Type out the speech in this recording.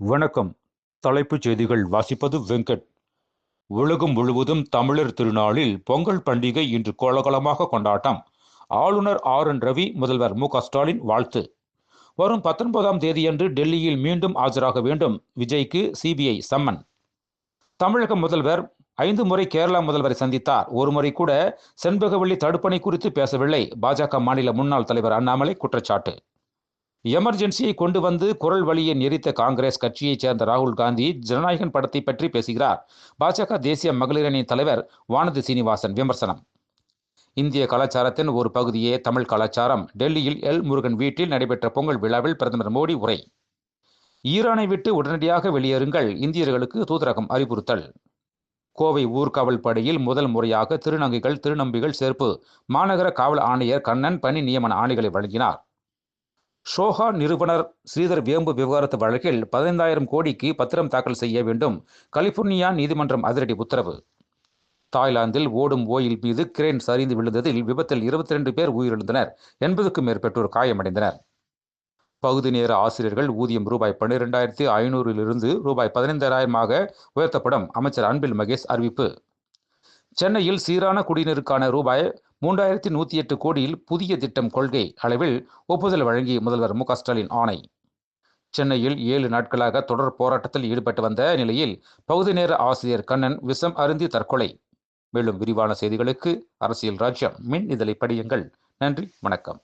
வணக்கம். தலைப்புச் செய்திகள் வாசிப்பது வெங்கட். உலகம் முழுவதும் தமிழர் திருநாளில் பொங்கல் பண்டிகை இன்று கோலாகலமாக கொண்டாட்டம். ஆளுநர் என் ரவி, முதல்வர் ஸ்டாலின் வாழ்த்து. வரும் 19ஆம் தேதியன்று டெல்லியில் மீண்டும் ஆஜராக வேண்டும். விஜய்க்கு சிபிஐ சம்மன். தமிழக முதல்வர் 5 முறை கேரளா முதல்வரை சந்தித்தார். ஒரு முறை கூட செண்பகவல்லி தடுப்பணை குறித்து பேசவில்லை. பாஜக மாநில முன்னாள் தலைவர் அண்ணாமலை குற்றச்சாட்டு. எமர்ஜென்சியை கொண்டு வந்து குரல் வழியை நெறித்த காங்கிரஸ் கட்சியைச் சேர்ந்த ராகுல் காந்தி ஜனநாயகன் படத்தை பற்றி பேசுகிறார். பாஜக தேசிய மகளிர் அணி தலைவர் வானதி சீனிவாசன் விமர்சனம். இந்திய கலாச்சாரத்தின் ஒரு பகுதியே தமிழ் கலாச்சாரம். டெல்லியில் எல் முருகன் வீட்டில் நடைபெற்ற பொங்கல் விழாவில் பிரதமர் மோடி உரை. ஈரானை விட்டு உடனடியாக வெளியேறுங்கள், இந்தியர்களுக்கு தூதரகம் அறிவுறுத்தல். கோவை ஊர்காவல் படையில் முதல் முறையாக திருநங்கைகள் திருநம்பிகள் சேர்ப்பு. மாநகர காவல் ஆணையர் கண்ணன் பணி நியமன ஆணைகளை வழங்கினார். ஷோஹா நிறுவனர் ஸ்ரீதர் வேம்பு விவகாரத்து வழக்கில் 15,000 கோடிக்கு பத்திரம் தாக்கல் செய்ய வேண்டும். கலிபோர்னியா நீதிமன்றம் அதிரடி உத்தரவு. தாய்லாந்தில் ஓடும் ஓயில் மீது கிரேன் சரிந்து விழுந்ததில் விபத்தில் 22 பேர் உயிரிழந்தனர். 80க்கும் மேற்பட்டோர் காயமடைந்தனர். பகுதி நேர ஆசிரியர்கள் ஊதியம் ரூபாய் 12,500 ரூபாய் 15,000 உயர்த்தப்படும். அமைச்சர் அன்பில் மகேஷ் அறிவிப்பு. சென்னையில் சீரான குடிநீருக்கான ரூபாய் 3,108 கோடியில் புதிய திட்டம் கொள்கை அளவில் ஒப்புதல் வழங்கி முதல்வர் ஸ்டாலின் ஆணை. சென்னையில் 7 நாட்களாக தொடர் போராட்டத்தில் ஈடுபட்டு வந்த நிலையில் பகுதி நேர ஆசிரியர் கண்ணன் விஷம் அருந்தி தற்கொலை. மேலும் விரிவான செய்திகளுக்கு அரசியல் ராஜ்யம் மின் இதழை படியுங்கள். நன்றி, வணக்கம்.